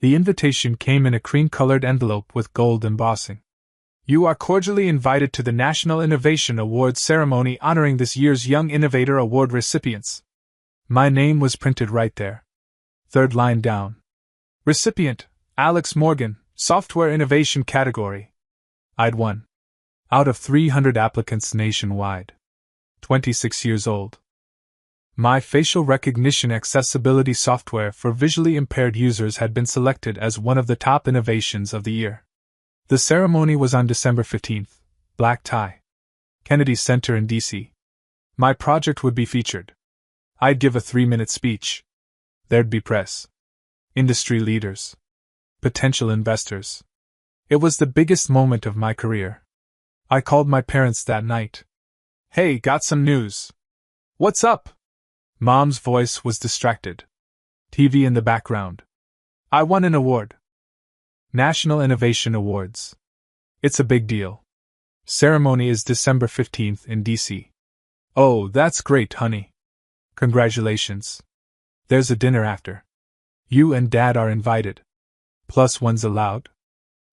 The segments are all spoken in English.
The invitation came in a cream-colored envelope with gold embossing. You are cordially invited to the National Innovation Awards ceremony honoring this year's Young Innovator Award recipients. My name was printed right there. Third line down. Recipient, Alex Morgan, Software Innovation category. I'd won. Out of 300 applicants nationwide. 26 years old. My facial recognition accessibility software for visually impaired users had been selected as one of the top innovations of the year. The ceremony was on December 15th, black tie. Kennedy Center in D.C. My project would be featured. I'd give a 3-minute speech. There'd be press. Industry leaders. Potential investors. It was the biggest moment of my career. I called my parents that night. Hey, got some news. What's up? Mom's voice was distracted. TV in the background. I won an award. National Innovation Awards. It's a big deal. Ceremony is December 15th in D.C. Oh, that's great, honey. Congratulations. There's a dinner after. You and Dad are invited. +1's allowed.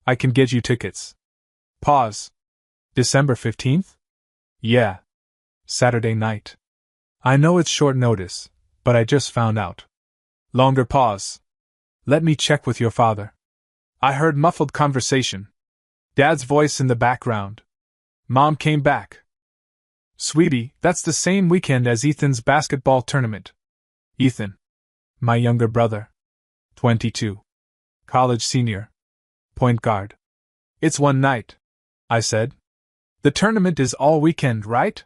I can get you tickets. Pause. December 15th? Yeah. Saturday night. I know it's short notice, but I just found out. Longer pause. Let me check with your father. I heard muffled conversation. Dad's voice in the background. Mom came back. Sweetie, that's the same weekend as Ethan's basketball tournament. Ethan. My younger brother. 22. College senior. Point guard. It's one night, I said. The tournament is all weekend, right?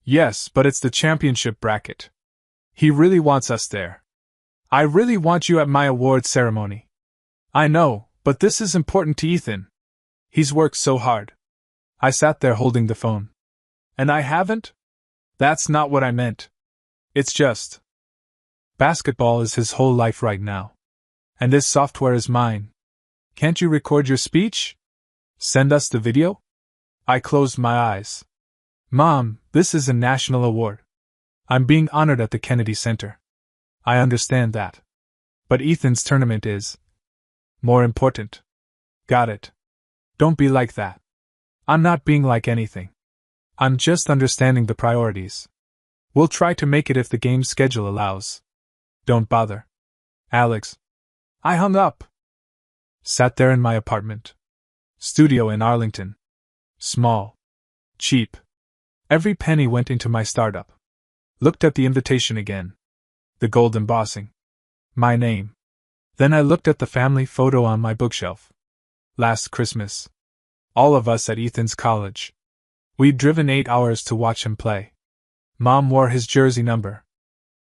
Yes, but it's the championship bracket. He really wants us there. I really want you at my award ceremony. I know, but this is important to Ethan. He's worked so hard. I sat there holding the phone. And I haven't? That's not what I meant. It's just. Basketball is his whole life right now. And this software is mine. Can't you record your speech? Send us the video? I closed my eyes. Mom, this is a national award. I'm being honored at the Kennedy Center. I understand that. But Ethan's tournament is more important. Got it. Don't be like that. I'm not being like anything. I'm just understanding the priorities. We'll try to make it if the game schedule allows. Don't bother. Alex. I hung up. Sat there in my apartment. Studio in Arlington. Small. Cheap. Every penny went into my startup. Looked at the invitation again. The gold embossing. My name. Then I looked at the family photo on my bookshelf. Last Christmas. All of us at Ethan's college. We'd driven 8 hours to watch him play. Mom wore his jersey number.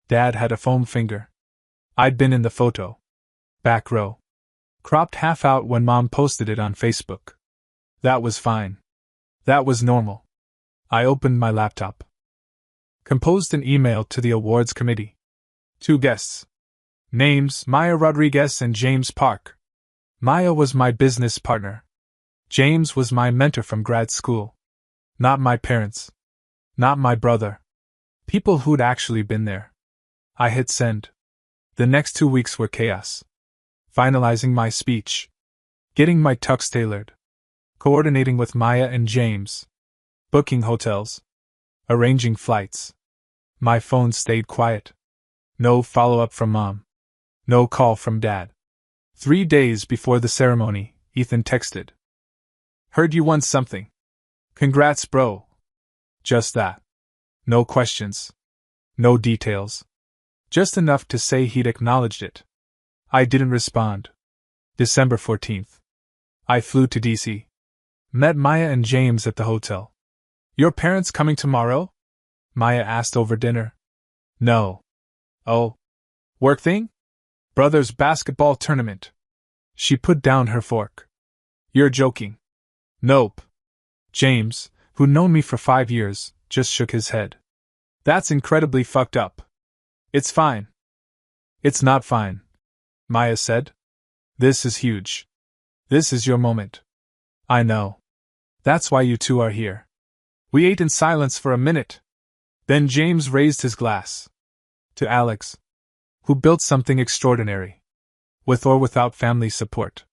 Dad had a foam finger. I'd been in the photo. Back row. Cropped half out when Mom posted it on Facebook. That was fine. That was normal. I opened my laptop. Composed an email to the awards committee. 2 guests. Names, Maya Rodriguez and James Park. Maya was my business partner. James was my mentor from grad school. Not my parents. Not my brother. People who'd actually been there. I hit send. The next 2 weeks were chaos. Finalizing my speech. Getting my tux tailored. Coordinating with Maya and James. Booking hotels. Arranging flights. My phone stayed quiet. No follow-up from Mom. No call from Dad. 3 days before the ceremony, Ethan texted. Heard you won something. Congrats, bro. Just that. No questions. No details. Just enough to say he'd acknowledged it. I didn't respond. December 14th. I flew to D.C. Met Maya and James at the hotel. Your parents coming tomorrow? Maya asked over dinner. No. Oh. Work thing? Brother's basketball tournament. She put down her fork. You're joking. Nope. James, who'd known me for 5 years, just shook his head. That's incredibly fucked up. It's fine. It's not fine, Maya said. This is huge. This is your moment. I know. That's why you two are here. We ate in silence for a minute. Then James raised his glass. To Alex, who built something extraordinary. with or without family support.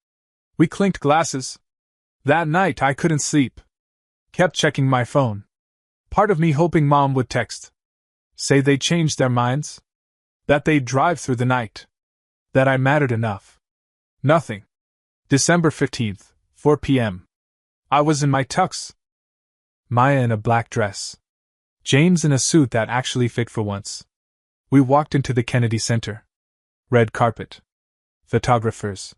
We clinked glasses. That night I couldn't sleep. Kept checking my phone. Part of me hoping Mom would text. Say they changed their minds? That they'd drive through the night? That I mattered enough? Nothing. December 15th, 4 p.m. I was in my tux. Maya in a black dress. James in a suit that actually fit for once. We walked into the Kennedy Center. Red carpet. Photographers.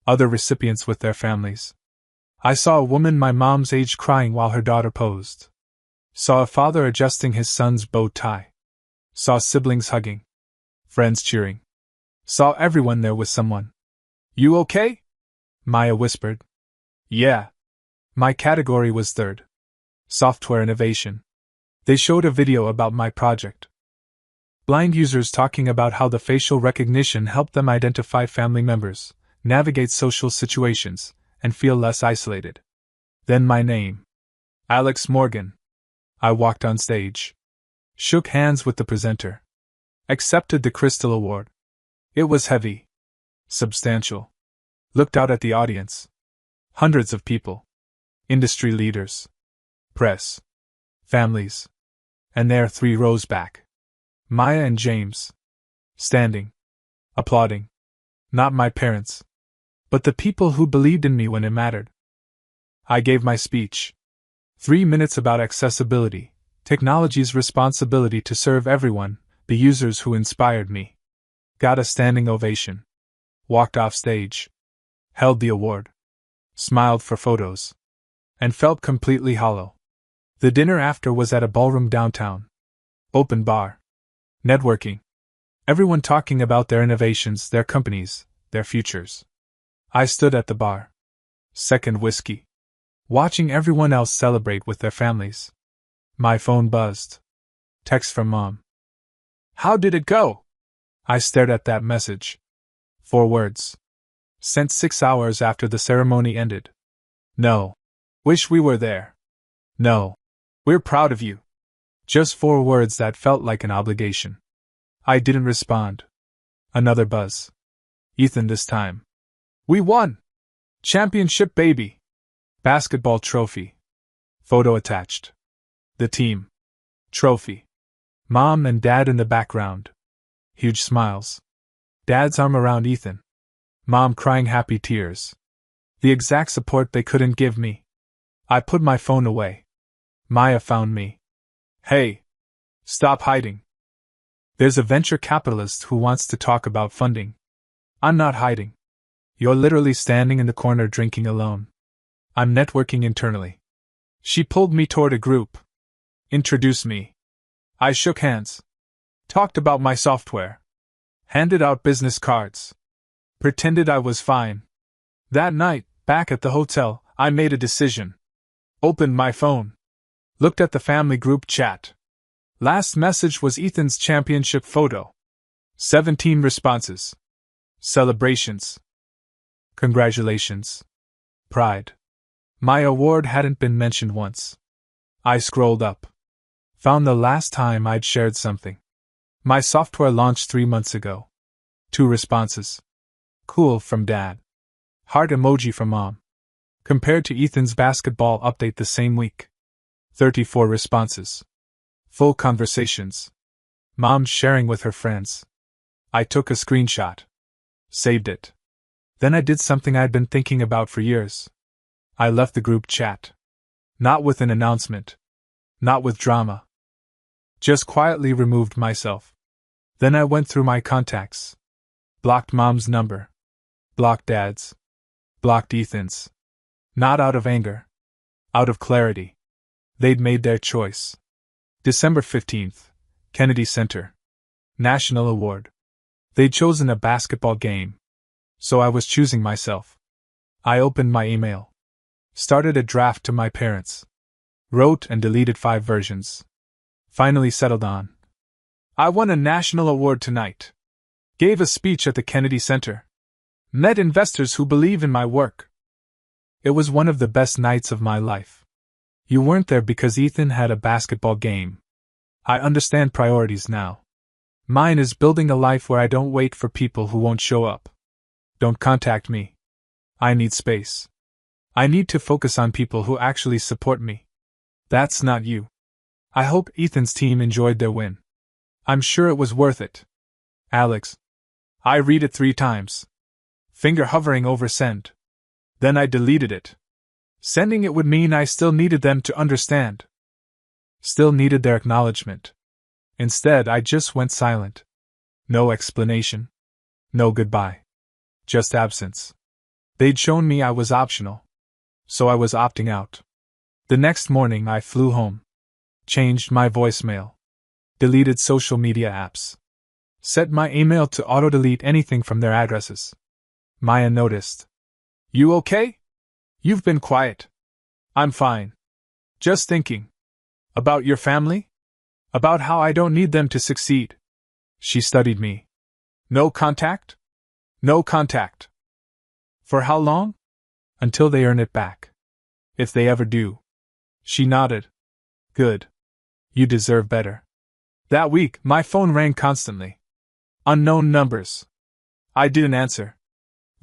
Other recipients with their families. I saw a woman my mom's age crying while her daughter posed. Saw a father adjusting his son's bow tie. Saw siblings hugging. Friends cheering. Saw everyone there with someone. You okay? Maya whispered. Yeah. My category was third. Software innovation. They showed a video about my project. Blind users talking about how the facial recognition helped them identify family members, navigate social situations, and feel less isolated. Then my name. Alex Morgan. I walked on stage. Shook hands with the presenter. Accepted the Crystal Award. It was heavy. Substantial. Looked out at the audience. Hundreds of people. Industry leaders. Press. Families. And there 3 rows back. Maya and James. Standing. Applauding. Not my parents. But the people who believed in me when it mattered. I gave my speech. 3 minutes about accessibility, technology's responsibility to serve everyone, the users who inspired me. Got a standing ovation. Walked off stage. Held the award. Smiled for photos. And felt completely hollow. The dinner after was at a ballroom downtown. Open bar. Networking. Everyone talking about their innovations, their companies, their futures. I stood at the bar. Second whiskey. Watching everyone else celebrate with their families. My phone buzzed. Text from Mom. How did it go? I stared at that message. 4 words. Sent 6 hours after the ceremony ended. No. Wish we were there. No. We're proud of you. Just 4 words that felt like an obligation. I didn't respond. Another buzz. Ethan this time. We won! Championship baby! Basketball trophy. Photo attached. The team. Trophy. Mom and Dad in the background. Huge smiles. Dad's arm around Ethan. Mom crying happy tears. The exact support they couldn't give me. I put my phone away. Maya found me. Hey! Stop hiding. There's a venture capitalist who wants to talk about funding. I'm not hiding. You're literally standing in the corner drinking alone. I'm networking internally. She pulled me toward a group. Introduced me. I shook hands. Talked about my software. Handed out business cards. Pretended I was fine. That night, back at the hotel, I made a decision. Opened my phone. Looked at the family group chat. Last message was Ethan's championship photo. 17 responses. Celebrations. Congratulations. Pride. My award hadn't been mentioned once. I scrolled up. Found the last time I'd shared something. My software launched 3 months ago. 2 responses. Cool from Dad. Heart emoji from Mom. Compared to Ethan's basketball update the same week. 34 responses. Full conversations. Mom sharing with her friends. I took a screenshot. Saved it. Then I did something I'd been thinking about for years. I left the group chat. Not with an announcement. Not with drama. Just quietly removed myself. Then I went through my contacts. Blocked Mom's number. Blocked Dad's. Blocked Ethan's. Not out of anger. Out of clarity. They'd made their choice. December 15th, Kennedy Center. National Award. They'd chosen a basketball game. So I was choosing myself. I opened my email. Started a draft to my parents. Wrote and deleted 5 versions. Finally settled on. I won a national award tonight. Gave a speech at the Kennedy Center. Met investors who believe in my work. It was one of the best nights of my life. You weren't there because Ethan had a basketball game. I understand priorities now. Mine is building a life where I don't wait for people who won't show up. Don't contact me. I need space. I need to focus on people who actually support me. That's not you. I hope Ethan's team enjoyed their win. I'm sure it was worth it. Alex. I read it 3 times. Finger hovering over send. Then I deleted it. Sending it would mean I still needed them to understand. Still needed their acknowledgement. Instead, I just went silent. No explanation. No goodbye. Just absence. They'd shown me I was optional. So I was opting out. The next morning I flew home. Changed my voicemail. Deleted social media apps. Set my email to auto-delete anything from their addresses. Maya noticed. You okay? You've been quiet. I'm fine. Just thinking. About your family? About how I don't need them to succeed. She studied me. No contact? No contact. For how long? Until they earn it back. If they ever do. She nodded. Good. You deserve better. That week, my phone rang constantly. Unknown numbers. I didn't answer.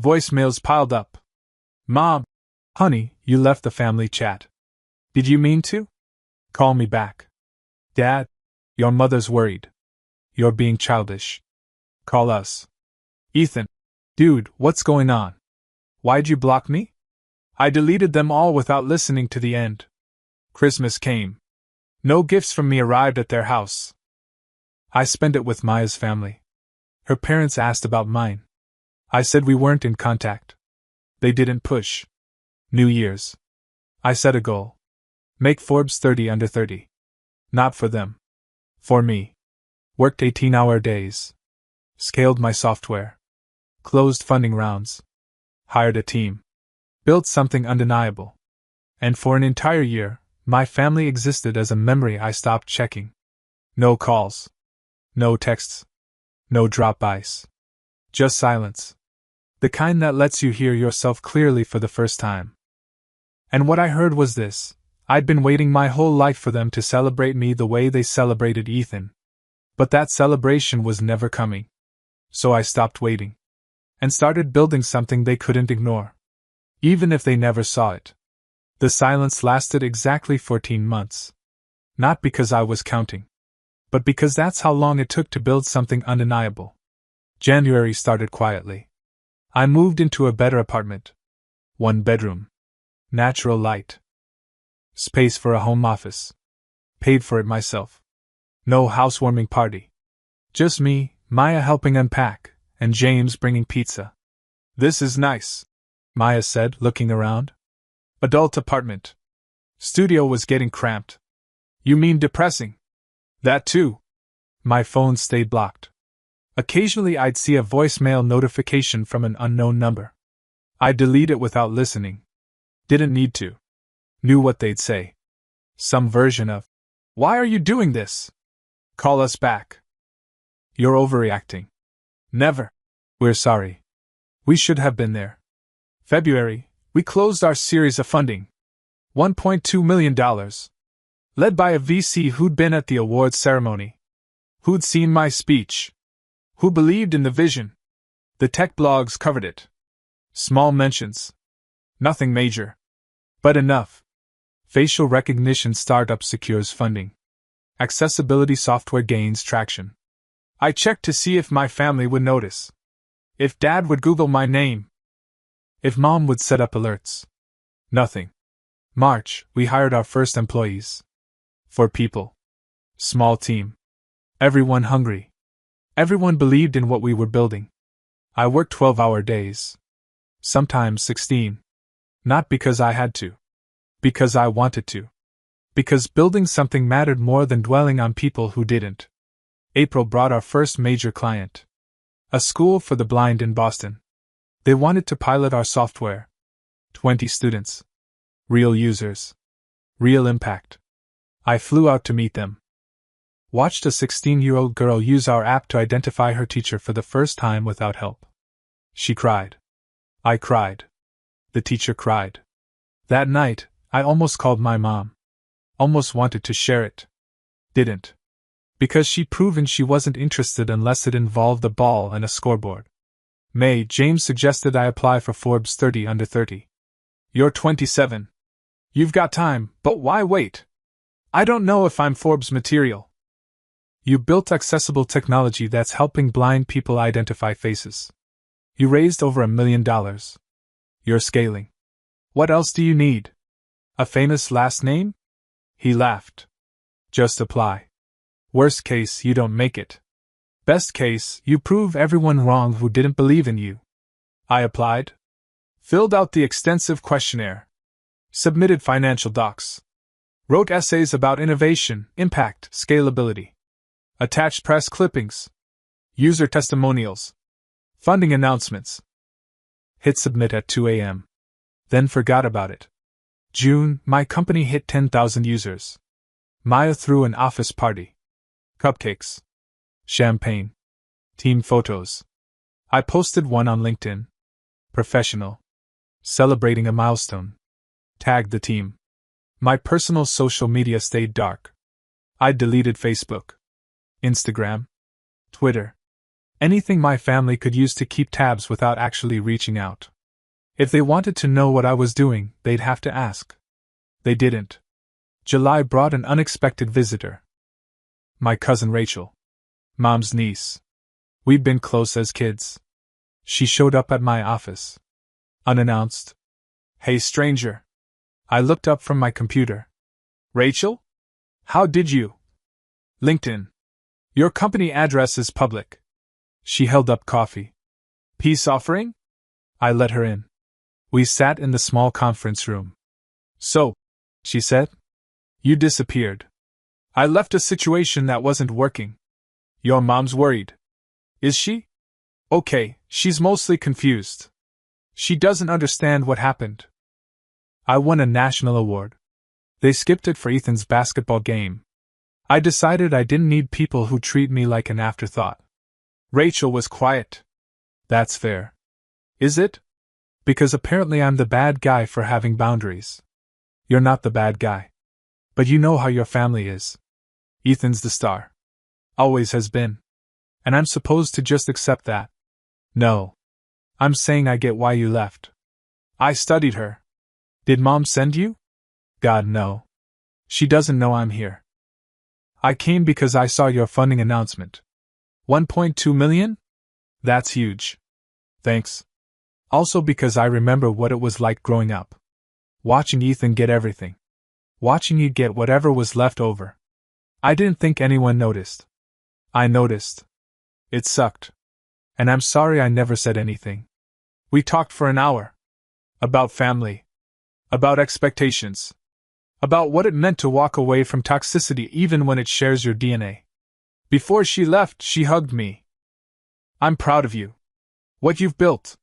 Voicemails piled up. Mom. Honey, you left the family chat. Did you mean to? Call me back. Dad. Your mother's worried. You're being childish. Call us. Ethan. Dude, what's going on? Why'd you block me? I deleted them all without listening to the end. Christmas came. No gifts from me arrived at their house. I spent it with Maya's family. Her parents asked about mine. I said we weren't in contact. They didn't push. New Year's. I set a goal. Make Forbes 30 under 30. Not for them. For me. Worked 18-hour days. Scaled my software. Closed funding rounds. Hired a team. Built something undeniable. And for an entire year, my family existed as a memory I stopped checking. No calls. No texts. No drop-bys. Just silence. The kind that lets you hear yourself clearly for the first time. And what I heard was this: I'd been waiting my whole life for them to celebrate me the way they celebrated Ethan. But that celebration was never coming. So I stopped waiting. And started building something they couldn't ignore. Even if they never saw it. The silence lasted exactly 14 months. Not because I was counting. But because that's how long it took to build something undeniable. January started quietly. I moved into a better apartment. 1 bedroom. Natural light. Space for a home office. Paid for it myself. No housewarming party. Just me, Maya helping unpack, and James bringing pizza. This is nice, Maya said, looking around. Adult apartment. Studio was getting cramped. You mean depressing? That too. My phone stayed blocked. Occasionally I'd see a voicemail notification from an unknown number. I'd delete it without listening. Didn't need to. Knew what they'd say. Some version of, "Why are you doing this? Call us back. You're overreacting." Never. We're sorry. We should have been there. February, we closed our series of funding. $1.2 million. Led by a VC who'd been at the awards ceremony. Who'd seen my speech. Who believed in the vision. The tech blogs covered it. Small mentions. Nothing major. But enough. Facial recognition startup secures funding. Accessibility software gains traction. I checked to see if my family would notice. If Dad would Google my name. If Mom would set up alerts. Nothing. March, we hired our first employees. 4 people. Small team. Everyone hungry. Everyone believed in what we were building. I worked 12-hour days. Sometimes 16. Not because I had to. Because I wanted to. Because building something mattered more than dwelling on people who didn't. April brought our first major client. A school for the blind in Boston. They wanted to pilot our software. 20 students. Real users. Real impact. I flew out to meet them. Watched a 16-year-old girl use our app to identify her teacher for the first time without help. She cried. I cried. The teacher cried. That night, I almost called my mom. Almost wanted to share it. Didn't. Because she'd proven she wasn't interested unless it involved a ball and a scoreboard. May, James suggested I apply for Forbes 30 under 30. You're 27. You've got time, but why wait? I don't know if I'm Forbes material. You built accessible technology that's helping blind people identify faces. You raised over $1 million. You're scaling. What else do you need? A famous last name? He laughed. Just apply. Worst case, you don't make it. Best case, you prove everyone wrong who didn't believe in you. I applied. Filled out the extensive questionnaire. Submitted financial docs. Wrote essays about innovation, impact, scalability. Attached press clippings. User testimonials. Funding announcements. Hit submit at 2 a.m. Then forgot about it. June, my company hit 10,000 users. Maya threw an office party. Cupcakes. Champagne. Team photos. I posted one on LinkedIn. Professional. Celebrating a milestone. Tagged the team. My personal social media stayed dark. I deleted Facebook, Instagram, Twitter. Anything my family could use to keep tabs without actually reaching out. If they wanted to know what I was doing, they'd have to ask. They didn't. July brought an unexpected visitor. My cousin Rachel. Mom's niece. We'd been close as kids. She showed up at my office. Unannounced. Hey, stranger. I looked up from my computer. Rachel? How did you? LinkedIn. Your company address is public. She held up coffee. Peace offering? I let her in. We sat in the small conference room. So, she said, you disappeared. I left a situation that wasn't working. Your mom's worried. Is she? Okay, she's mostly confused. She doesn't understand what happened. I won a national award. They skipped it for Ethan's basketball game. I decided I didn't need people who treat me like an afterthought. Rachel was quiet. That's fair. Is it? Because apparently I'm the bad guy for having boundaries. You're not the bad guy. But you know how your family is. Ethan's the star. Always has been. And I'm supposed to just accept that. No. I'm saying I get why you left. I studied her. Did Mom send you? God, no. She doesn't know I'm here. I came because I saw your funding announcement. 1.2 million? That's huge. Thanks. Also because I remember what it was like growing up. Watching Ethan get everything. Watching you get whatever was left over. I didn't think anyone noticed. I noticed. It sucked. And I'm sorry I never said anything. We talked for an hour. About family. About expectations. About what it meant to walk away from toxicity even when it shares your DNA. Before she left, she hugged me. I'm proud of you. What you've built.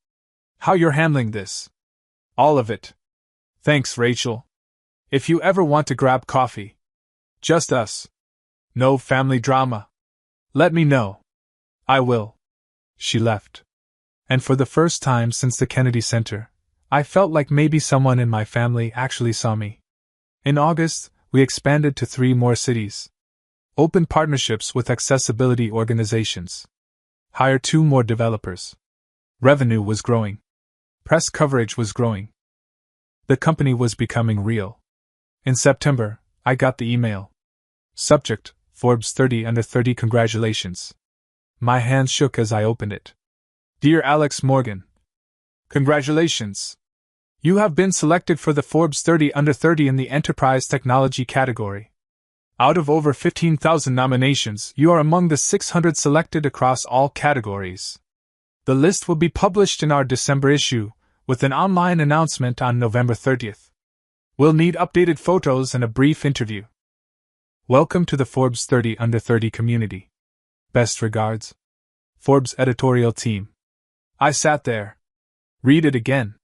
How you're handling this. All of it. Thanks, Rachel. If you ever want to grab coffee. Just us. No family drama. Let me know. I will. She left. And for the first time since the Kennedy Center, I felt like maybe someone in my family actually saw me. In August, we expanded to 3 more cities. Opened partnerships with accessibility organizations. Hired 2 more developers. Revenue was growing. Press coverage was growing. The company was becoming real. In September, I got the email. Subject, Forbes 30 under 30 congratulations. My hand shook as I opened it. Dear Alex Morgan. Congratulations. You have been selected for the Forbes 30 under 30 in the Enterprise Technology category. Out of over 15,000 nominations, you are among the 600 selected across all categories. The list will be published in our December issue, with an online announcement on November 30th. We'll need updated photos and a brief interview. Welcome to the Forbes 30 under 30 community. Best regards. Forbes editorial team. I sat there. Read it again.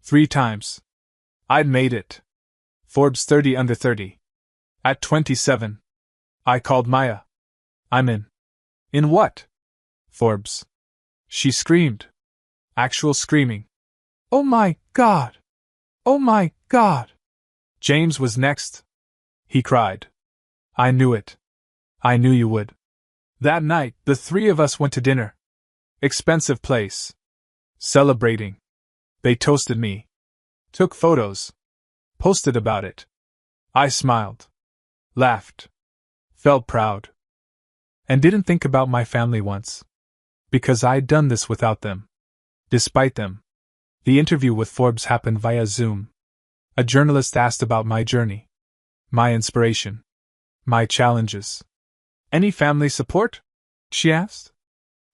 3 times. I'd made it. Forbes 30 under 30. At 27. I called Maya. I'm in. In what? Forbes. She screamed. Actual screaming. Oh my God! Oh my God! James was next. He cried. I knew it. I knew you would. That night, the 3 of us went to dinner. Expensive place. Celebrating. They toasted me. Took photos. Posted about it. I smiled. Laughed. Felt proud. And didn't think about my family once. Because I'd done this without them. Despite them. The interview with Forbes happened via Zoom. A journalist asked about my journey. My inspiration. My challenges. Any family support? She asked.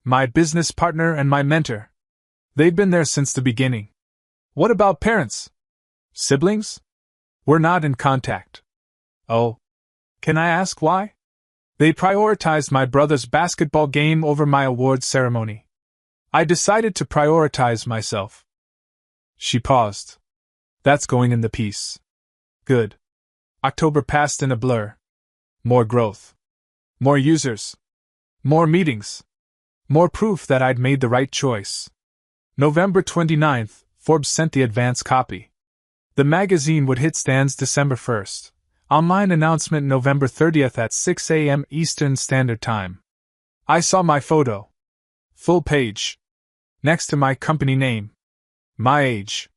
My business partner and my mentor. They've been there since the beginning. What about parents? Siblings? We're not in contact. Oh. Can I ask why? They prioritized my brother's basketball game over my awards ceremony. I decided to prioritize myself. She paused. That's going in the piece. Good. October passed in a blur. More growth. More users. More meetings. More proof that I'd made the right choice. November 29th, Forbes sent the advance copy. The magazine would hit stands December 1st. Online announcement November 30th at 6 a.m. Eastern Standard Time. I saw my photo. Full page. Next to my company name. My age.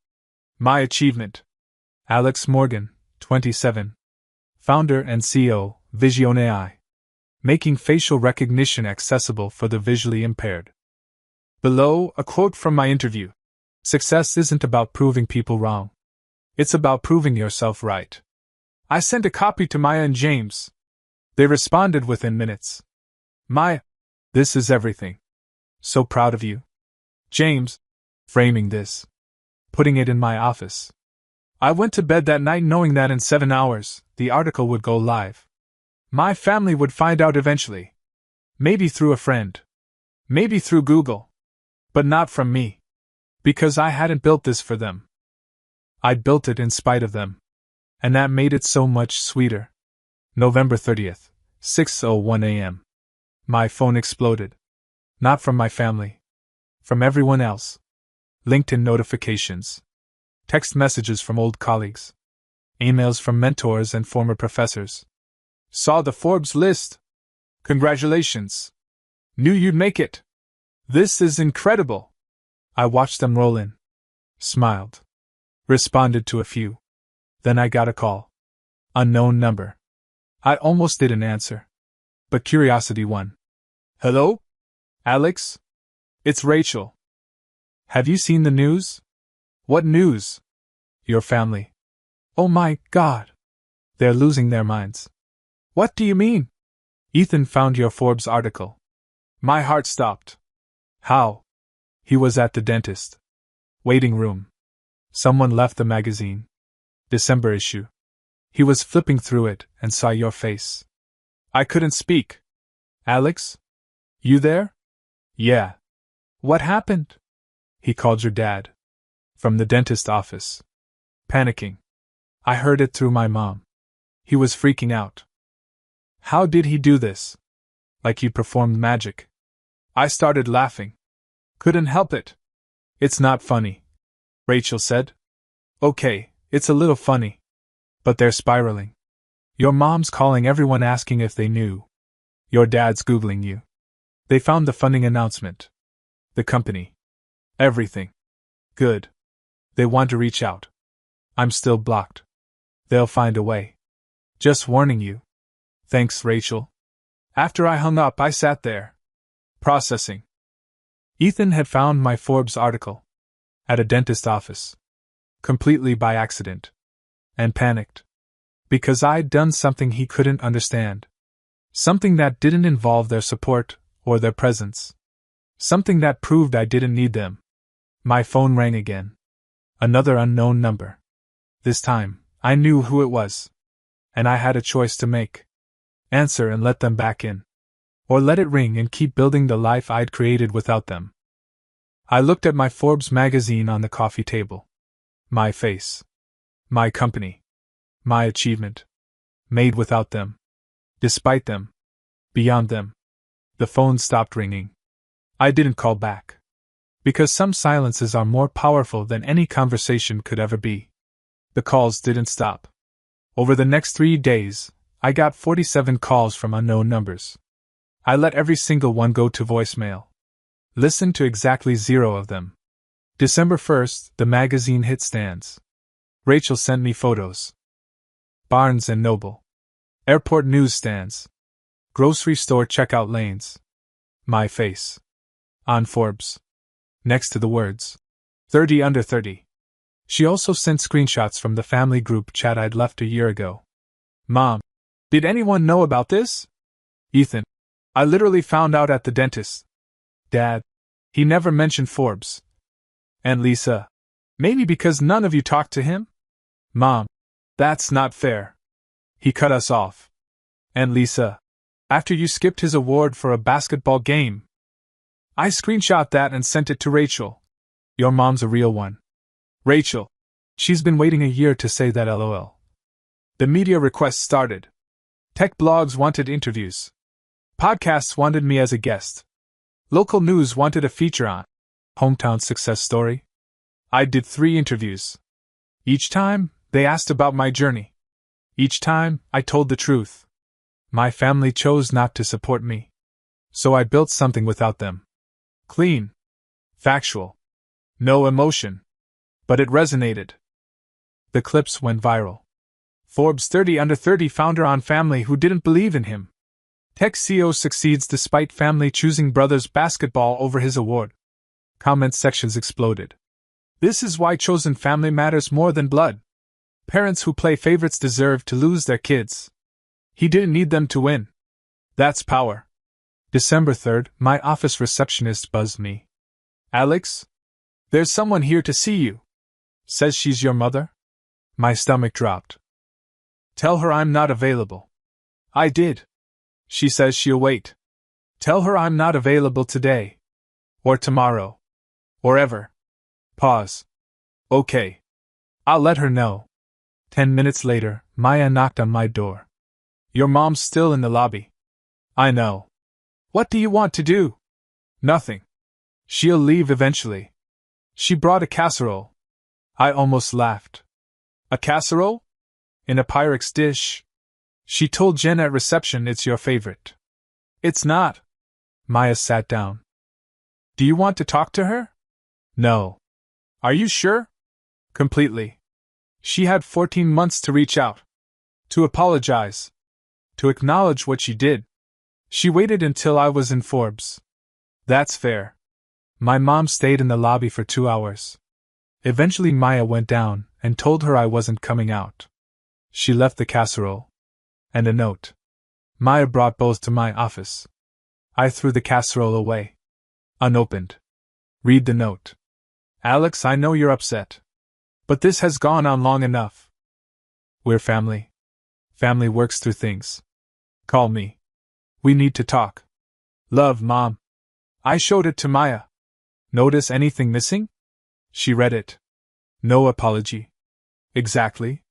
My achievement. Alex Morgan, 27. Founder and CEO, Vision AI. Making facial recognition accessible for the visually impaired. Below, a quote from my interview. Success isn't about proving people wrong. It's about proving yourself right. I sent a copy to Maya and James. They responded within minutes. Maya, this is everything. So proud of you. James, framing this. Putting it in my office. I went to bed that night knowing that in 7 hours, the article would go live. My family would find out eventually. Maybe through a friend. Maybe through Google. But not from me. Because I hadn't built this for them. I'd built it in spite of them. And that made it so much sweeter. November 30th, 6:01 a.m. My phone exploded. Not from my family. From everyone else. LinkedIn notifications. Text messages from old colleagues. Emails from mentors and former professors. Saw the Forbes list. Congratulations. Knew you'd make it. This is incredible. I watched them roll in. Smiled. Responded to a few. Then I got a call. Unknown number. I almost didn't answer. But curiosity won. Hello? Alex? It's Rachel. Have you seen the news? What news? Your family. Oh my God. They're losing their minds. What do you mean? Ethan found your Forbes article. My heart stopped. How? He was at the dentist. Waiting room. Someone left the magazine. December issue. He was flipping through it and saw your face. I couldn't speak. Alex? You there? Yeah. What happened? He called your dad. From the dentist office. Panicking. I heard it through my mom. He was freaking out. How did he do this? Like he performed magic. I started laughing. Couldn't help it. It's not funny. Rachel said. Okay, it's a little funny. But they're spiraling. Your mom's calling everyone asking if they knew. Your dad's Googling you. They found the funding announcement. The company. Everything. Good. They want to reach out. I'm still blocked. They'll find a way. Just warning you. Thanks, Rachel. After I hung up, I sat there. Processing. Ethan had found my Forbes article. At a dentist office. Completely by accident. And panicked. Because I'd done something he couldn't understand. Something that didn't involve their support or their presence. Something that proved I didn't need them. My phone rang again. Another unknown number. This time, I knew who it was. And I had a choice to make. Answer and let them back in. Or let it ring and keep building the life I'd created without them. I looked at my Forbes magazine on the coffee table. My face. My company. My achievement. Made without them. Despite them. Beyond them. The phone stopped ringing. I didn't call back. Because some silences are more powerful than any conversation could ever be. The calls didn't stop. Over the next 3 days, I got 47 calls from unknown numbers. I let every single one go to voicemail. Listened to exactly 0 of them. December 1st, the magazine hit stands. Rachel sent me photos. Barnes & Noble. Airport newsstands. Grocery store checkout lanes. My face. On Forbes. Next to the words. 30 under 30. She also sent screenshots from the family group chat I'd left a year ago. Mom, did anyone know about this? Ethan, I literally found out at the dentist. Dad, he never mentioned Forbes. And Lisa, maybe because none of you talked to him? Mom, that's not fair. He cut us off. And Lisa, after you skipped his award for a basketball game. I screenshot that and sent it to Rachel. Your mom's a real one. Rachel, she's been waiting a year to say that LOL. The media requests started. Tech blogs wanted interviews. Podcasts wanted me as a guest. Local news wanted a feature on hometown success story. I did 3 interviews. Each time, they asked about my journey. Each time, I told the truth. My family chose not to support me. So I built something without them. Clean. Factual. No emotion. But it resonated. The clips went viral. Forbes 30 under 30 founder on family who didn't believe in him. Tech CEO succeeds despite family choosing brothers basketball over his award. Comment sections exploded. This is why chosen family matters more than blood. Parents who play favorites deserve to lose their kids. He didn't need them to win. That's power. December 3rd, my office receptionist buzzed me. Alex? There's someone here to see you. Says she's your mother? My stomach dropped. Tell her I'm not available. I did. She says she'll wait. Tell her I'm not available today. Or tomorrow. Or ever. Pause. Okay. I'll let her know. 10 minutes later, Maya knocked on my door. Your mom's still in the lobby. I know. What do you want to do? Nothing. She'll leave eventually. She brought a casserole. I almost laughed. A casserole? In a Pyrex dish? She told Jen at reception it's your favorite. It's not. Maya sat down. Do you want to talk to her? No. Are you sure? Completely. She had 14 months to reach out. To apologize. To acknowledge what she did. She waited until I was in Forbes. That's fair. My mom stayed in the lobby for 2 hours. Eventually Maya went down and told her I wasn't coming out. She left the casserole. And a note. Maya brought both to my office. I threw the casserole away. Unopened. Read the note. Alex, I know you're upset. But this has gone on long enough. We're family. Family works through things. Call me. We need to talk. Love, Mom. I showed it to Maya. Notice anything missing? She read it. No apology. Exactly.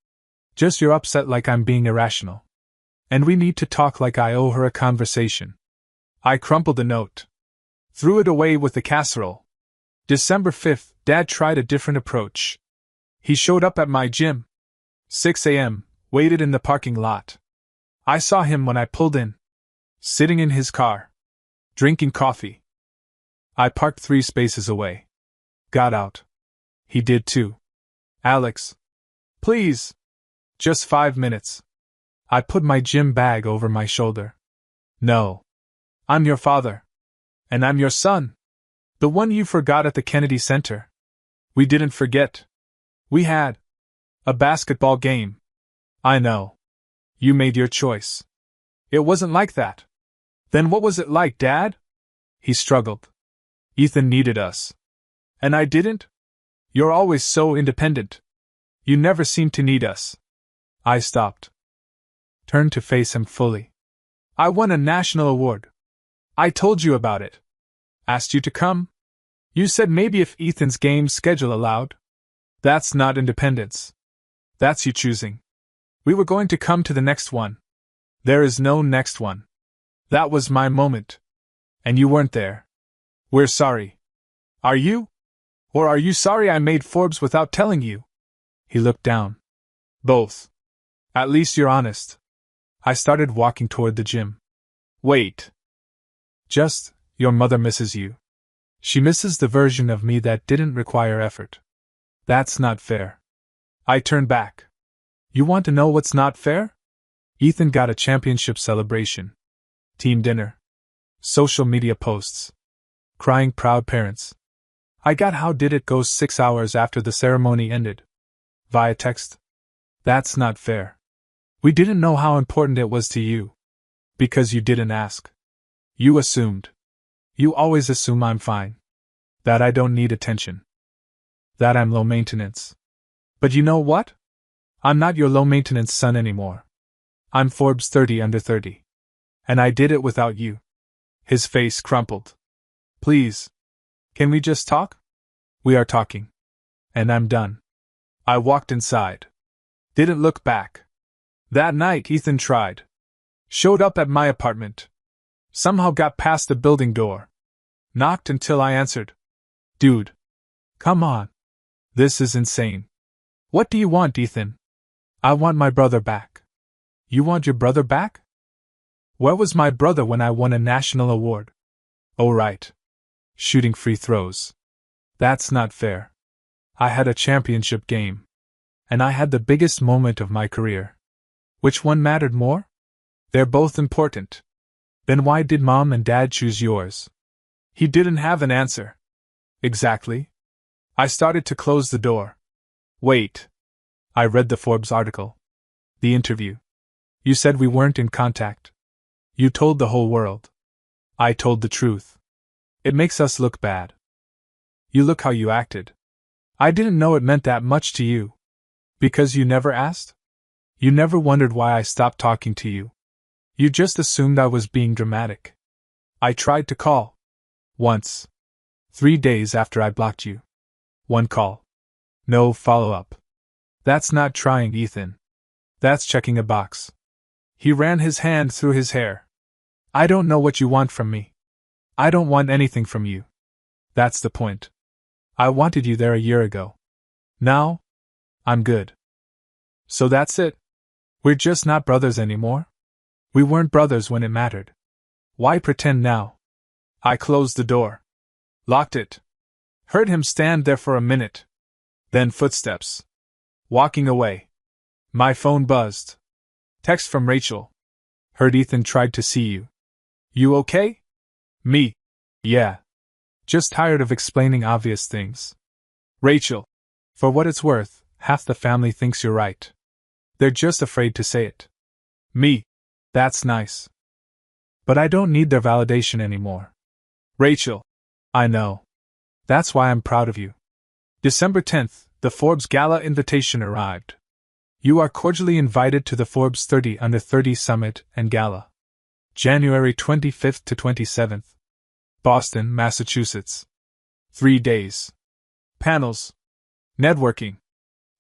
Just you're upset like I'm being irrational. And we need to talk like I owe her a conversation. I crumpled the note. Threw it away with the casserole. December 5th, Dad tried a different approach. He showed up at my gym. 6 a.m., waited in the parking lot. I saw him when I pulled in. Sitting in his car. Drinking coffee. I parked 3 spaces away. Got out. He did too. Alex. Please. Just 5 minutes. I put my gym bag over my shoulder. No. I'm your father. And I'm your son. The one you forgot at the Kennedy Center. We didn't forget. We had a basketball game. I know. You made your choice. It wasn't like that. Then what was it like, Dad? He struggled. Ethan needed us. And I didn't? You're always so independent. You never seem to need us. I stopped. Turned to face him fully. I won a national award. I told you about it. Asked you to come. You said maybe if Ethan's game schedule allowed. That's not independence. That's you choosing. We were going to come to the next one. There is no next one. That was my moment. And you weren't there. We're sorry. Are you? Or are you sorry I made Forbes without telling you? He looked down. Both. At least you're honest. I started walking toward the gym. Wait. Just, your mother misses you. She misses the version of me that didn't require effort. That's not fair. I turned back. You want to know what's not fair? Ethan got a championship celebration. Team dinner. Social media posts. Crying proud parents. I got how did it go 6 hours after the ceremony ended. Via text. That's not fair. We didn't know how important it was to you. Because you didn't ask. You assumed. You always assume I'm fine. That I don't need attention. That I'm low maintenance. But you know what? I'm not your low maintenance son anymore. I'm Forbes 30 under 30. And I did it without you. His face crumpled. Please. Can we just talk? We are talking. And I'm done. I walked inside. Didn't look back. That night Ethan tried. Showed up at my apartment. Somehow got past the building door. Knocked until I answered. Dude. Come on. This is insane. What do you want, Ethan? I want my brother back. You want your brother back? Where was my brother when I won a national award? Oh, right. Shooting free throws. That's not fair. I had a championship game. And I had the biggest moment of my career. Which one mattered more? They're both important. Then why did Mom and Dad choose yours? He didn't have an answer. Exactly. I started to close the door. Wait. I read the Forbes article. The interview. You said we weren't in contact. You told the whole world. I told the truth. It makes us look bad. You look how you acted. I didn't know it meant that much to you. Because you never asked? You never wondered why I stopped talking to you. You just assumed I was being dramatic. I tried to call. Once. 3 days after I blocked you. One call. No follow-up. That's not trying, Ethan. That's checking a box. He ran his hand through his hair. I don't know what you want from me. I don't want anything from you. That's the point. I wanted you there a year ago. Now? I'm good. So that's it? We're just not brothers anymore? We weren't brothers when it mattered. Why pretend now? I closed the door. Locked it. Heard him stand there for a minute. Then footsteps. Walking away. My phone buzzed. Text from Rachel. Heard Ethan tried to see you. You okay? Me. Yeah. Just tired of explaining obvious things. Rachel. For what it's worth, half the family thinks you're right. They're just afraid to say it. Me. That's nice. But I don't need their validation anymore. Rachel. I know. That's why I'm proud of you. December 10th, the Forbes Gala invitation arrived. You are cordially invited to the Forbes 30 Under 30 Summit and Gala. January 25th to 27th. Boston, Massachusetts. 3 days. Panels. Networking.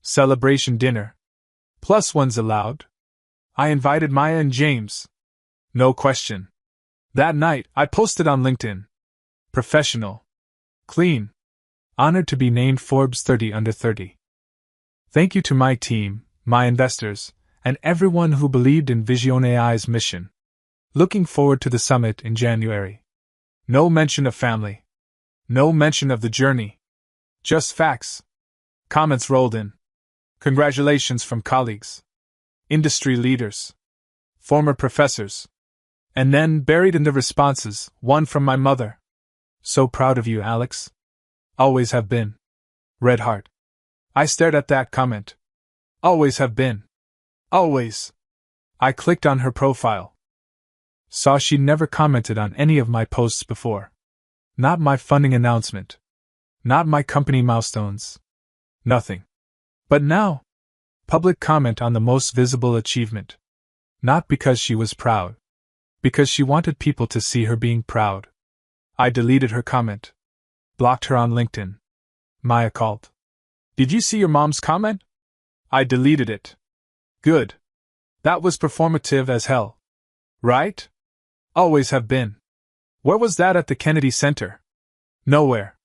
Celebration dinner. +1s allowed. I invited Maya and James. No question. That night, I posted on LinkedIn. Professional. Clean. Honored to be named Forbes 30 Under 30. Thank you to my team, my investors, and everyone who believed in Vision AI's mission. Looking forward to the summit in January. No mention of family. No mention of the journey. Just facts. Comments rolled in. Congratulations from colleagues. Industry leaders. Former professors. And then, buried in the responses, one from my mother. So proud of you, Alex. Always have been. Red heart. I stared at that comment. Always have been. Always. I clicked on her profile. Saw she never commented on any of my posts before. Not my funding announcement. Not my company milestones. Nothing. But now, public comment on the most visible achievement. Not because she was proud. Because she wanted people to see her being proud. I deleted her comment. Blocked her on LinkedIn. Maya called. Did you see your mom's comment? I deleted it. Good. That was performative as hell. Right? Always have been. Where was that at the Kennedy Center? Nowhere.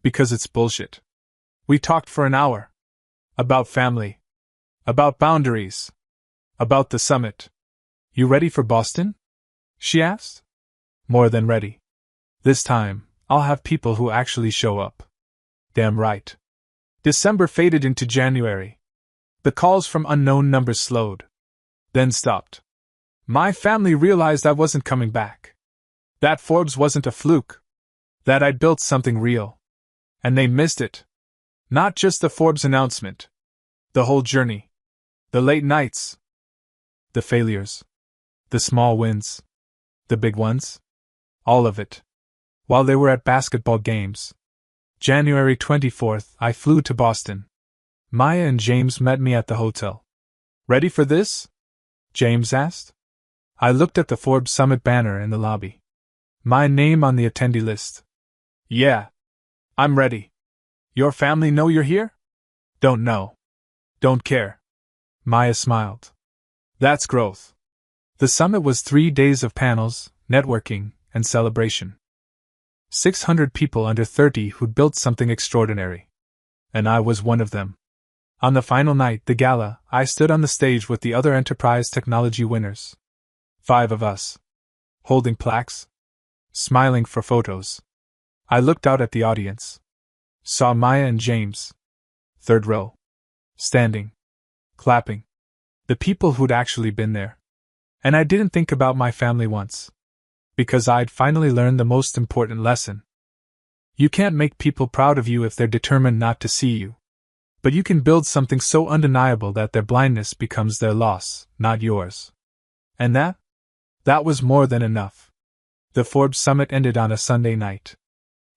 Because it's bullshit. We talked for an hour. About family. About boundaries. About the summit. You ready for Boston? She asked. More than ready. This time, I'll have people who actually show up. Damn right. December faded into January. The calls from unknown numbers slowed. Then stopped. My family realized I wasn't coming back. That Forbes wasn't a fluke. That I'd built something real. And they missed it. Not just the Forbes announcement. The whole journey. The late nights. The failures. The small wins. The big ones. All of it. While they were at basketball games. January 24th, I flew to Boston. Maya and James met me at the hotel. Ready for this? James asked. I looked at the Forbes Summit banner in the lobby. My name on the attendee list. Yeah. I'm ready. Your family know you're here? Don't know. Don't care. Maya smiled. That's growth. The summit was 3 days of panels, networking, and celebration. 600 people under 30 who'd built something extraordinary. And I was one of them. On the final night, the gala, I stood on the stage with the other enterprise technology winners. 5 of us. Holding plaques. Smiling for photos. I looked out at the audience. Saw Maya and James. 3rd row. Standing. Clapping. The people who'd actually been there. And I didn't think about my family once. Because I'd finally learned the most important lesson. You can't make people proud of you if they're determined not to see you. But you can build something so undeniable that their blindness becomes their loss, not yours. And that was more than enough. The Forbes Summit ended on a Sunday night.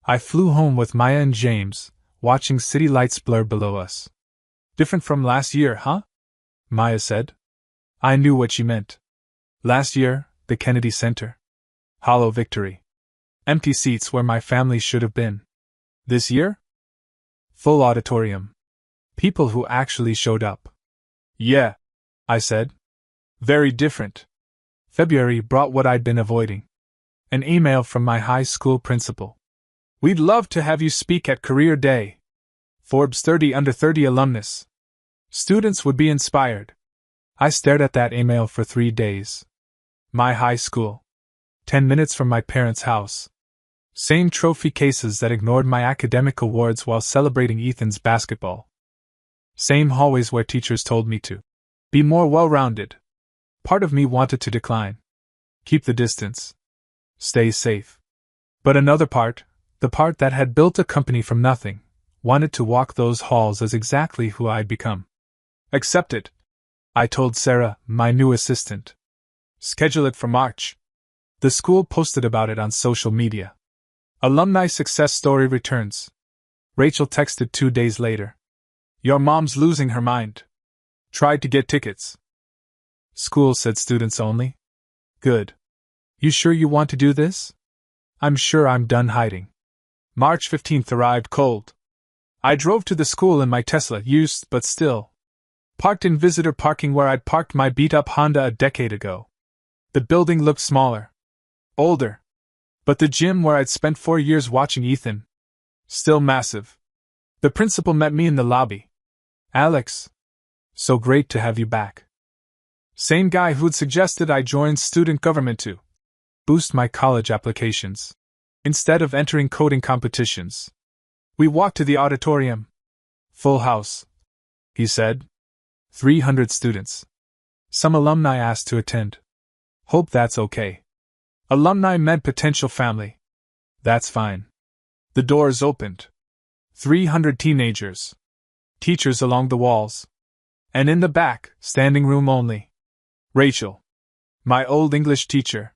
I flew home with Maya and James, watching city lights blur below us. Different from last year, huh? Maya said. I knew what she meant. Last year, the Kennedy Center. Hollow victory. Empty seats where my family should have been. This year? Full auditorium. People who actually showed up. Yeah, I said. Very different. February brought what I'd been avoiding. An email from my high school principal. We'd love to have you speak at Career Day. Forbes 30 under 30 alumnus. Students would be inspired. I stared at that email for 3 days. My high school. 10 minutes from my parents' house. Same trophy cases that ignored my academic awards while celebrating Ethan's basketball. Same hallways where teachers told me to be more well-rounded. Part of me wanted to decline. Keep the distance. Stay safe. But another part, the part that had built a company from nothing, wanted to walk those halls as exactly who I'd become. Accept it, I told Sarah, my new assistant. Schedule it for March. The school posted about it on social media. Alumni success story returns. Rachel texted 2 days later. Your mom's losing her mind. Tried to get tickets. School said students only. Good. You sure you want to do this? I'm sure I'm done hiding. March 15th arrived cold. I drove to the school in my Tesla, used but still. Parked in visitor parking where I'd parked my beat-up Honda a decade ago. The building looked smaller. Older. But the gym where I'd spent 4 years watching Ethan. Still massive. The principal met me in the lobby. Alex. So great to have you back. Same guy who'd suggested I join student government to boost my college applications. Instead of entering coding competitions. We walked to the auditorium. Full house. He said. 300 students. Some alumni asked to attend. Hope that's okay. Alumni meant potential family. That's fine. The doors opened. 300 teenagers. Teachers along the walls. And in the back, standing room only. Rachel. My old English teacher.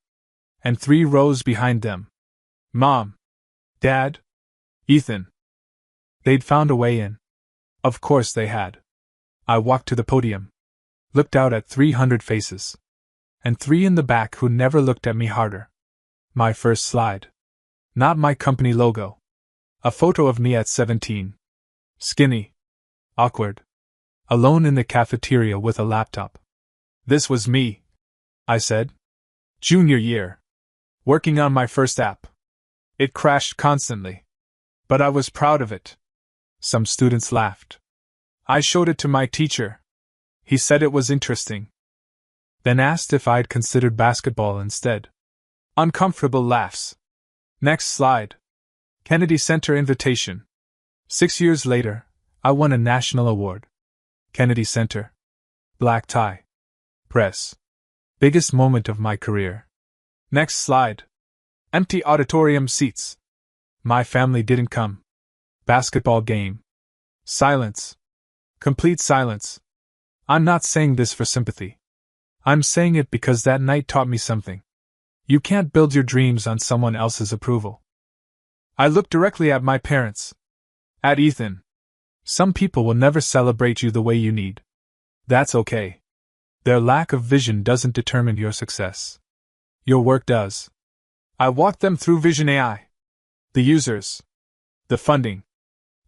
And 3 rows behind them. Mom. Dad. Ethan. They'd found a way in. Of course they had. I walked to the podium. Looked out at 300 faces. And 3 in the back who never looked at me harder. My first slide. Not my company logo. A photo of me at 17. Skinny. Awkward. Alone in the cafeteria with a laptop. This was me, I said. Junior year. Working on my first app. It crashed constantly. But I was proud of it. Some students laughed. I showed it to my teacher. He said it was interesting. Then asked if I'd considered basketball instead. Uncomfortable laughs. Next slide. Kennedy Center invitation. 6 years later, I won a national award. Kennedy Center. Black tie. Press. Biggest moment of my career. Next slide. Empty auditorium seats. My family didn't come. Basketball game. Silence. Complete silence. I'm not saying this for sympathy. I'm saying it because that night taught me something. You can't build your dreams on someone else's approval. I looked directly at my parents. At Ethan. Some people will never celebrate you the way you need. That's okay. Their lack of vision doesn't determine your success. Your work does. I walked them through Vision AI. The users. The funding.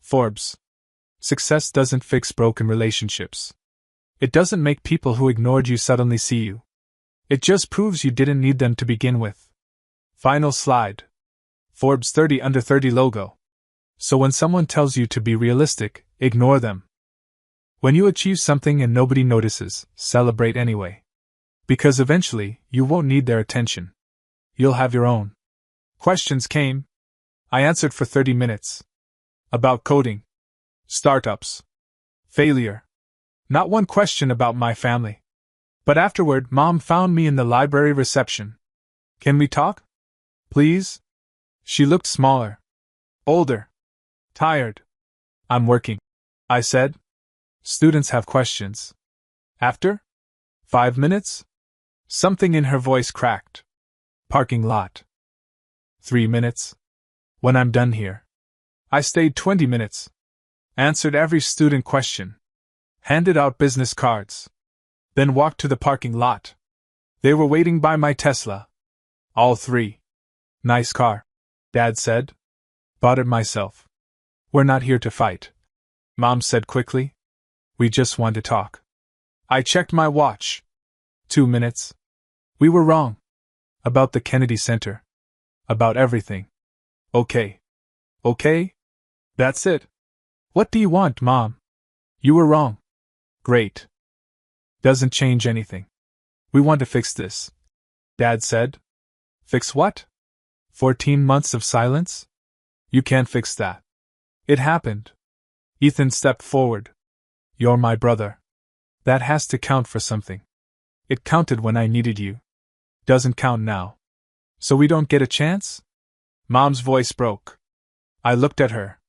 Forbes. Success doesn't fix broken relationships. It doesn't make people who ignored you suddenly see you. It just proves you didn't need them to begin with. Final slide. Forbes 30 Under 30 logo. So when someone tells you to be realistic, ignore them. When you achieve something and nobody notices, celebrate anyway. Because eventually, you won't need their attention. You'll have your own. Questions came. I answered for 30 minutes. About coding. Startups. Failure. Not one question about my family. But afterward, Mom found me in the library reception. Can we talk? Please? She looked smaller. Older. Tired. I'm working, I said. Students have questions. After? 5 minutes? Something in her voice cracked. Parking lot. 3 minutes. When I'm done here. I stayed 20 minutes. Answered every student question. Handed out business cards. Then walked to the parking lot. They were waiting by my Tesla. All three. Nice car, Dad said. Bought it myself. We're not here to fight, Mom said quickly. We just want to talk. I checked my watch. 2 minutes. We were wrong. About the Kennedy Center. About everything. Okay. Okay? That's it. What do you want, Mom? You were wrong. Great. Doesn't change anything. We want to fix this, Dad said. Fix what? 14 months of silence? You can't fix that. It happened. Ethan stepped forward. You're my brother. That has to count for something. It counted when I needed you. Doesn't count now. So we don't get a chance? Mom's voice broke. I looked at her.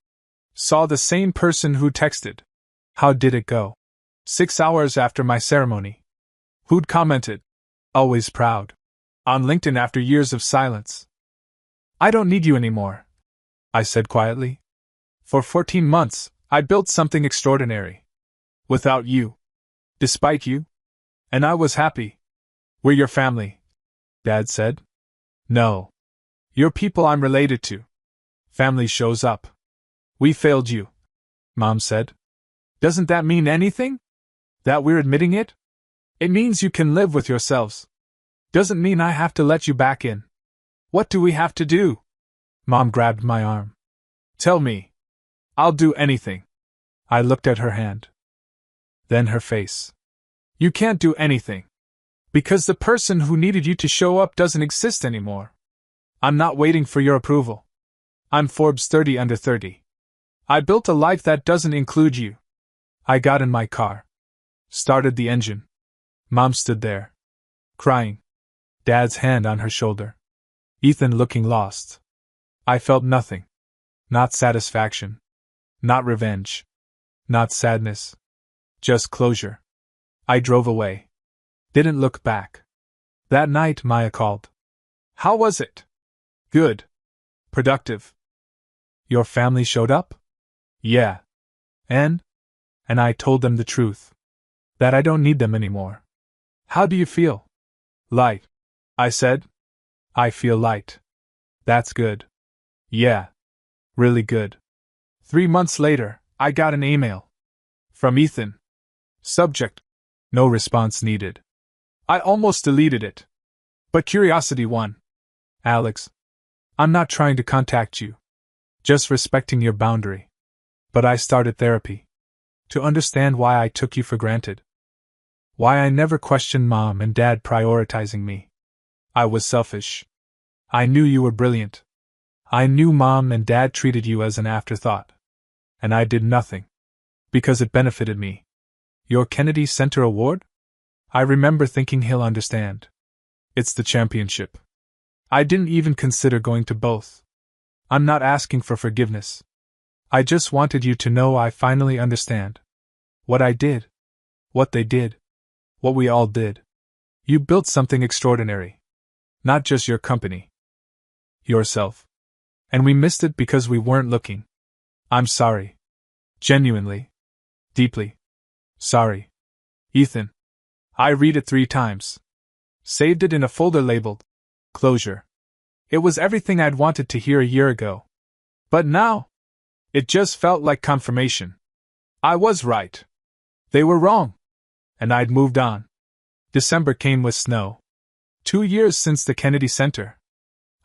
Saw the same person who texted. How did it go? 6 hours after my ceremony. Who'd commented? Always proud. On LinkedIn after years of silence. I don't need you anymore, I said quietly. For 14 months, I built something extraordinary. Without you. Despite you. And I was happy. We're your family, Dad said. No. You're people I'm related to. Family shows up. We failed you, Mom said. Doesn't that mean anything? That we're admitting it? It means you can live with yourselves. Doesn't mean I have to let you back in. What do we have to do? Mom grabbed my arm. Tell me. I'll do anything. I looked at her hand. Then her face. You can't do anything. Because the person who needed you to show up doesn't exist anymore. I'm not waiting for your approval. I'm Forbes 30 Under 30. I built a life that doesn't include you. I got in my car. Started the engine. Mom stood there. Crying. Dad's hand on her shoulder. Ethan looking lost. I felt nothing. Not satisfaction. Not revenge. Not sadness. Just closure. I drove away. Didn't look back. That night Maya called. How was it? Good. Productive. Your family showed up? Yeah. And I told them the truth. That I don't need them anymore. How do you feel? Light. I said. I feel light. That's good. Yeah. Really good. 3 months later, I got an email. From Ethan. Subject. No response needed. I almost deleted it. But curiosity won. Alex. I'm not trying to contact you. Just respecting your boundary. But I started therapy. To understand why I took you for granted. Why I never questioned Mom and Dad prioritizing me. I was selfish. I knew you were brilliant. I knew Mom and Dad treated you as an afterthought. And I did nothing. Because it benefited me. Your Kennedy Center Award? I remember thinking he'll understand. It's the championship. I didn't even consider going to both. I'm not asking for forgiveness. I just wanted you to know I finally understand. What I did. What they did. What we all did. You built something extraordinary. Not just your company. Yourself. And we missed it because we weren't looking. I'm sorry. Genuinely. Deeply. Sorry. Ethan. I read it 3 times. Saved it in a folder labeled Closure. It was everything I'd wanted to hear a year ago. But now, it just felt like confirmation. I was right. They were wrong. And I'd moved on. December came with snow. 2 years since the Kennedy Center.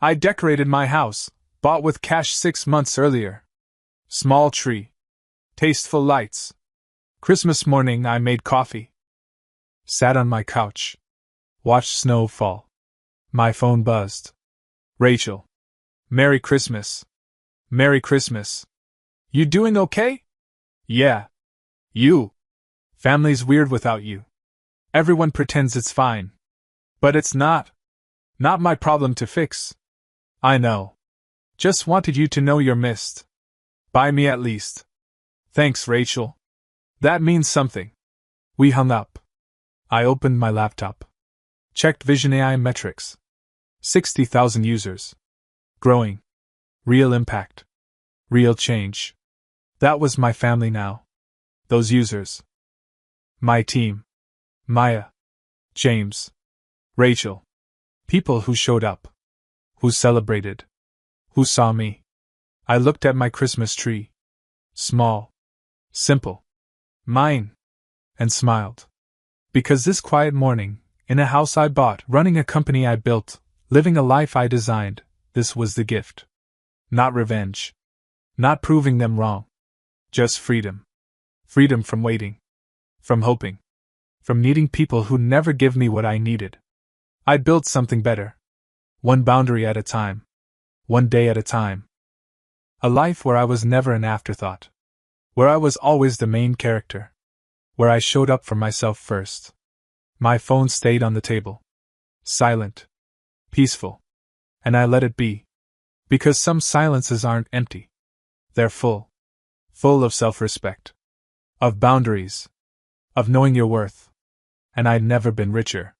I decorated my house, bought with cash 6 months earlier. Small tree. Tasteful lights. Christmas morning I made coffee. Sat on my couch. Watched snow fall. My phone buzzed. Rachel. Merry Christmas. Merry Christmas. You doing okay? Yeah. You. Family's weird without you. Everyone pretends it's fine. But it's not. Not my problem to fix. I know. Just wanted you to know you're missed. By me at least. Thanks, Rachel. That means something. We hung up. I opened my laptop. Checked Vision AI metrics. 60,000 users. Growing. Real impact. Real change. That was my family now. Those users. My team. Maya. James. Rachel. People who showed up. Who celebrated. Who saw me. I looked at my Christmas tree. Small. Simple. Mine. And smiled. Because this quiet morning, in a house I bought, running a company I built, living a life I designed, this was the gift. Not revenge. Not proving them wrong. Just freedom. Freedom from waiting. From hoping. From needing people who never give me what I needed. I built something better. One boundary at a time. One day at a time. A life where I was never an afterthought. Where I was always the main character. Where I showed up for myself first. My phone stayed on the table. Silent. Peaceful. And I let it be. Because some silences aren't empty. They're full. Full of self-respect. Of boundaries. Of knowing your worth. And I'd never been richer.